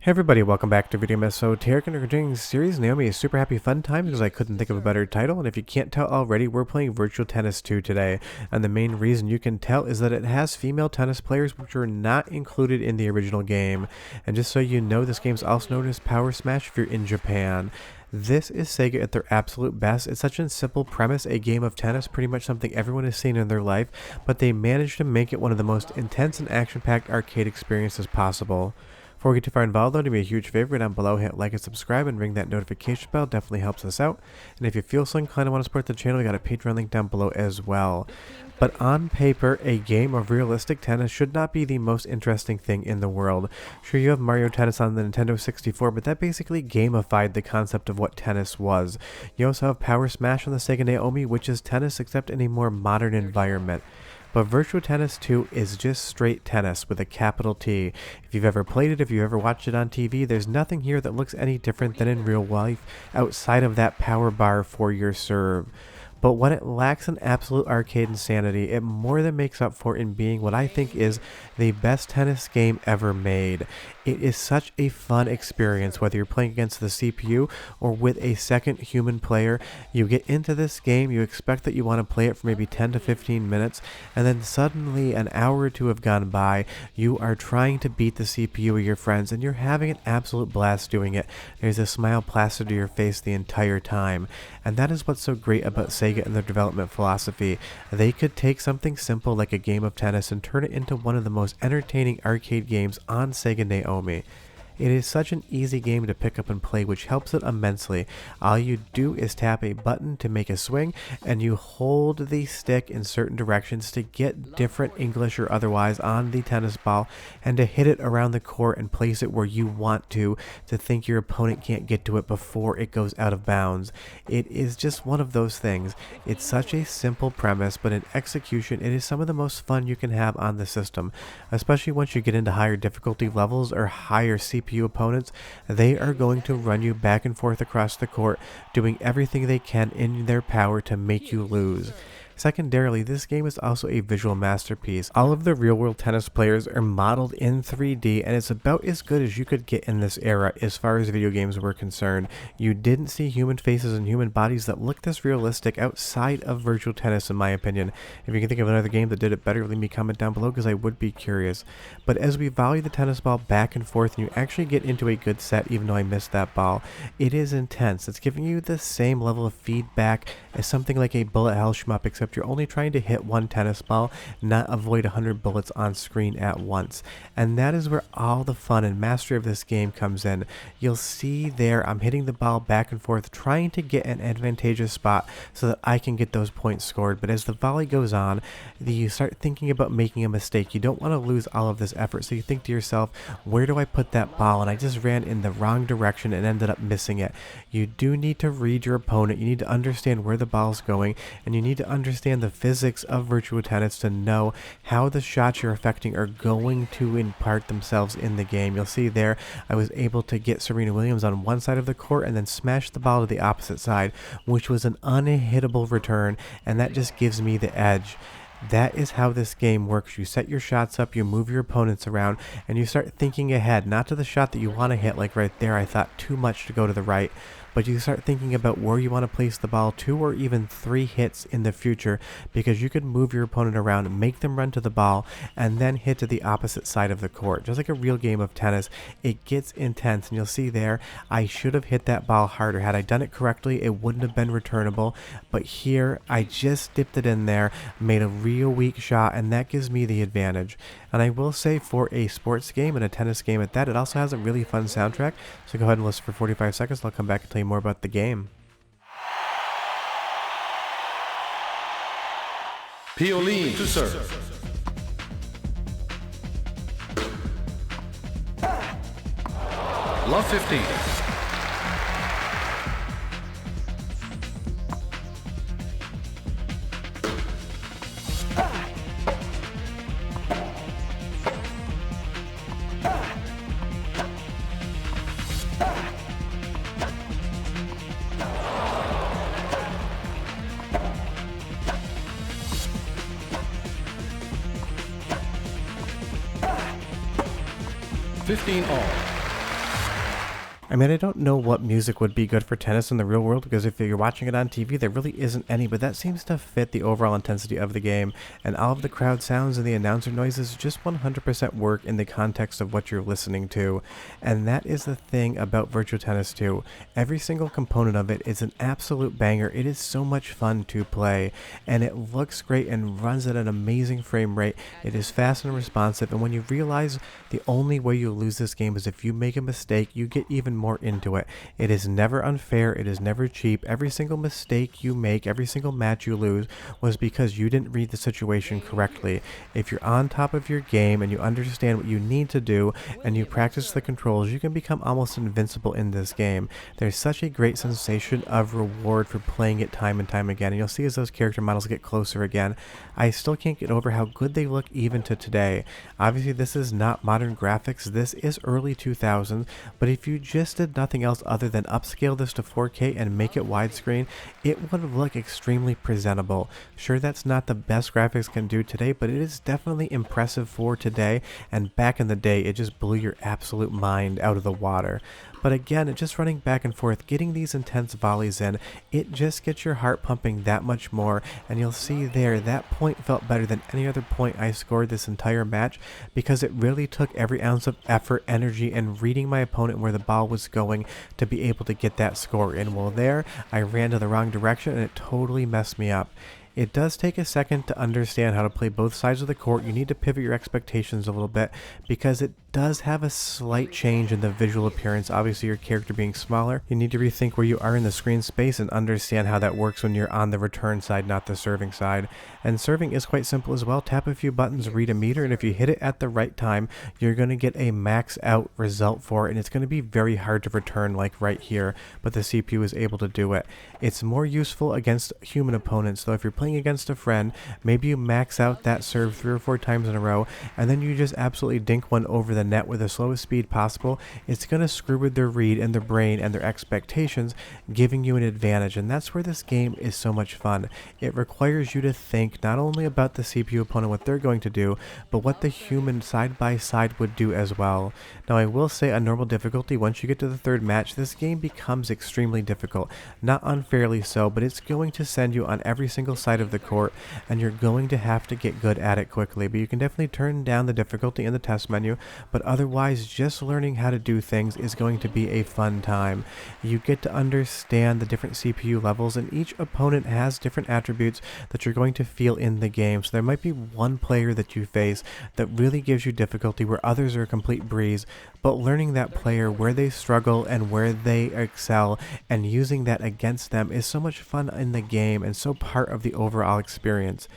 Hey everybody, welcome back to Video Mess. So Tarek and continuing series, Naomi is super happy fun time because I couldn't think of a better title, and if you can't tell already, we're playing Virtual Tennis 2 today, and the main reason you can tell is that it has female tennis players which were not included in the original game. And just so you know, this game is also known as Power Smash if you're in Japan. This is Sega at their absolute best. It's such a simple premise, a game of tennis, pretty much something everyone has seen in their life, but they managed to make it one of the most intense and action-packed arcade experiences possible. Before we get too far involved though, do me a huge favor down below, hit like and subscribe and ring that notification bell, definitely helps us out. And if you feel so inclined to want to support the channel, we got a Patreon link down below as well. But on paper, a game of realistic tennis should not be the most interesting thing in the world. Sure, you have Mario Tennis on the Nintendo 64, but that basically gamified the concept of what tennis was. You also have Power Smash on the Sega NAOMI, which is tennis except in a more modern environment. But Virtua Tennis 2 is just straight tennis with a capital T. If you've ever played it, if you ever watched it on TV, there's nothing here that looks any different than in real life outside of that power bar for your serve. But when it lacks an absolute arcade insanity, it more than makes up for in being what I think is the best tennis game ever made. It is such a fun experience, whether you're playing against the CPU or with a second human player. You get into this game, you expect that you want to play it for maybe 10 to 15 minutes, and then suddenly an hour or two have gone by, you are trying to beat the CPU of your friends, and you're having an absolute blast doing it. There's a smile plastered to your face the entire time, and that is what's so great about Sega and their development philosophy. They could take something simple like a game of tennis and turn it into one of the most entertaining arcade games on Sega NAOMI. It is such an easy game to pick up and play, which helps it immensely. All you do is tap a button to make a swing, and you hold the stick in certain directions to get different English or otherwise on the tennis ball, and to hit it around the court and place it where you want to think your opponent can't get to it before it goes out of bounds. It is just one of those things. It's such a simple premise, but in execution, it is some of the most fun you can have on the system, especially once you get into higher difficulty levels or higher CPU opponents. They are going to run you back and forth across the court, doing everything they can in their power to make you lose. Secondarily, this game is also a visual masterpiece. All of the real-world tennis players are modeled in 3D, and it's about as good as you could get in this era as far as video games were concerned. You didn't see human faces and human bodies that look this realistic outside of Virtual Tennis, in my opinion. If you can think of another game that did it better, leave me a comment down below because I would be curious. But as we volley the tennis ball back and forth and you actually get into a good set, even though I missed that ball, it is intense. It's giving you the same level of feedback as something like a bullet hell shmup, except you're only trying to hit one tennis ball, not avoid 100 bullets on screen at once. And that is where all the fun and mastery of this game comes in. You'll see there I'm hitting the ball back and forth, trying to get an advantageous spot so that I can get those points scored. But as the volley goes on, you start thinking about making a mistake. You don't want to lose all of this effort, so you think to yourself, where do I put that ball? And I just ran in the wrong direction and ended up missing it. You do need to read your opponent. You need to understand where the ball's going, and you need to understand the physics of Virtua Tennis to know how the shots you're affecting are going to impart themselves in the game. You'll see there I was able to get Serena Williams on one side of the court and then smash the ball to the opposite side, which was an unhittable return, and that just gives me the edge. That is how this game works. You set your shots up, you move your opponents around, and you start thinking ahead, not to the shot that you want to hit, like right there I thought too much to go to the right, but you start thinking about where you want to place the ball 2 or even 3 hits in the future, because you could move your opponent around, make them run to the ball, and then hit to the opposite side of the court. Just like a real game of tennis, it gets intense, and you'll see there, I should have hit that ball harder. Had I done it correctly, it wouldn't have been returnable, but here, I just dipped it in there, made a real weak shot, and that gives me the advantage. And I will say, for a sports game and a tennis game at that, it also has a really fun soundtrack, so go ahead and listen for 45 seconds, and I'll come back and tell you more about the game. Pioline to serve. Love 15. $15 all. I mean, I don't know what music would be good for tennis in the real world, because if you're watching it on TV, there really isn't any, but that seems to fit the overall intensity of the game, and all of the crowd sounds and the announcer noises just 100% work in the context of what you're listening to. And that is the thing about Virtua Tennis 2. Every single component of it is an absolute banger. It is so much fun to play, and it looks great and runs at an amazing frame rate. It is fast and responsive, and when you realize the only way you lose this game is if you make a mistake, you get even more into it. It is never unfair, it is never cheap. Every single mistake you make, every single match you lose, was because you didn't read the situation correctly. If you're on top of your game and you understand what you need to do and you practice the controls, you can become almost invincible in this game. There's such a great sensation of reward for playing it time and time again, and you'll see as those character models get closer again. I still can't get over how good they look even to today. Obviously this is not modern graphics, this is early 2000s, but if you just did nothing else other than upscale this to 4K and make it widescreen, it would look extremely presentable. Sure, that's not the best graphics can do today, but it is definitely impressive for today, and back in the day it just blew your absolute mind out of the water. But again, just running back and forth, getting these intense volleys in, it just gets your heart pumping that much more, and you'll see there, that point felt better than any other point I scored this entire match, because it really took every ounce of effort, energy, and reading my opponent where the ball was going to be able to get that score in. Well, there, I ran to the wrong direction, and it totally messed me up. It does take a second to understand how to play both sides of the court. You need to pivot your expectations a little bit, because it does have a slight change in the visual appearance. Obviously, your character being smaller, you need to rethink where you are in the screen space and understand how that works when you're on the return side, not the serving side. And serving is quite simple as well. Tap a few buttons, read a meter, and if you hit it at the right time, you're going to get a max out result for it, and it's going to be very hard to return like right here, but the CPU is able to do it. It's more useful against human opponents, though. If you're playing against a friend, maybe you max out that serve 3 or 4 times in a row, and then you just absolutely dink one over the net with the slowest speed possible. It's going to screw with their read and their brain and their expectations, giving you an advantage, and that's where this game is so much fun. It requires you to think not only about the CPU opponent, what they're going to do, but what the human side by side would do as well. Now, I will say on normal difficulty, once you get to the third match, this game becomes extremely difficult. Not unfairly so, but it's going to send you on every single side of the court, and you're going to have to get good at it quickly. But you can definitely turn down the difficulty in the test menu, but otherwise just learning how to do things is going to be a fun time. You get to understand the different CPU levels, and each opponent has different attributes that you're going to feel in the game. So there might be one player that you face that really gives you difficulty where others are a complete breeze, but learning that player, where they struggle and where they excel, and using that against them is so much fun in the game and so part of the overall experience.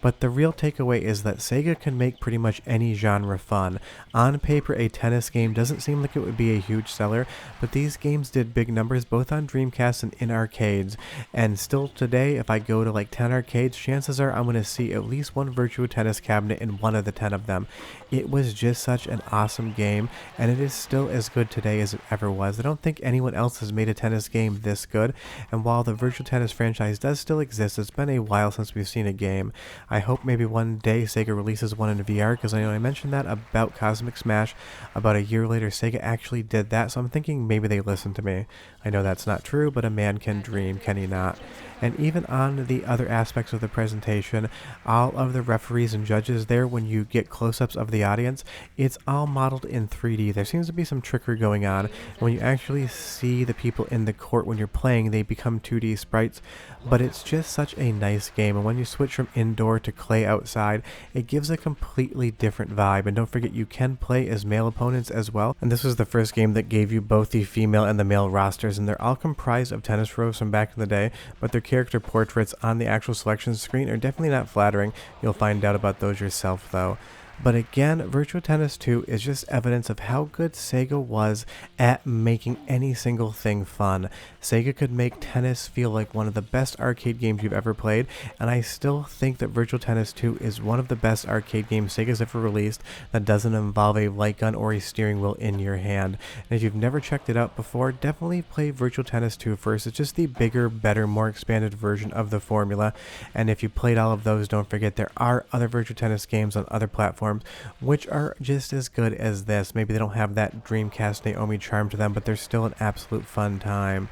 But the real takeaway is that Sega can make pretty much any genre fun. On paper, a tennis game doesn't seem like it would be a huge seller, but these games did big numbers both on Dreamcast and in arcades. And still today, if I go to like 10 arcades, chances are I'm going to see at least one Virtua Tennis cabinet in one of the 10 of them. It was just such an awesome game, and it is still as good today as it ever was. I don't think anyone else has made a tennis game this good, and while the Virtua Tennis franchise does still exist, it's been a while since we've seen a game. I hope maybe one day Sega releases one in VR, because I know I mentioned that about Cosmic Smash. About a year later, Sega actually did that, so I'm thinking maybe they listened to me. I know that's not true, but a man can dream, can he not? And even on the other aspects of the presentation, all of the referees and judges there, when you get close-ups of the audience, it's all modeled in 3D. There seems to be some trickery going on. When you actually see the people in the court when you're playing, they become 2D sprites, but it's just such a nice game. And when you switch from indoor to clay outside, it gives a completely different vibe. And don't forget, you can play as male opponents as well. And this was the first game that gave you both the female and the male rosters, and they're all comprised of tennis pros from back in the day, but their character portraits on the actual selection screen are definitely not flattering. You'll find out about those yourself though. But again, Virtua Tennis 2 is just evidence of how good Sega was at making any single thing fun. Sega could make tennis feel like one of the best arcade games you've ever played, and I still think that Virtua Tennis 2 is one of the best arcade games Sega's ever released that doesn't involve a light gun or a steering wheel in your hand. And if you've never checked it out before, definitely play Virtua Tennis 2 first. It's just the bigger, better, more expanded version of the formula. And if you played all of those, don't forget there are other Virtua Tennis games on other platforms platforms, which are just as good as this. Maybe they don't have that Dreamcast Naomi charm to them, but they're still an absolute fun time.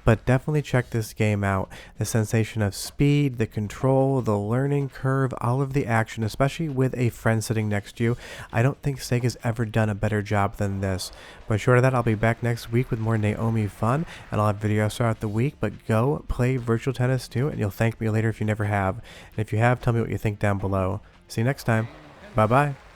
But definitely check this game out. The sensation of speed, the control, the learning curve, all of the action, especially with a friend sitting next to you. I don't think Sega's ever done a better job than this. But short of that, I'll be back next week with more Naomi fun, and I'll have videos throughout the week. But go play Virtual Tennis 2, and you'll thank me later if you never have. And if you have, tell me what you think down below. See you next time. Bye-bye.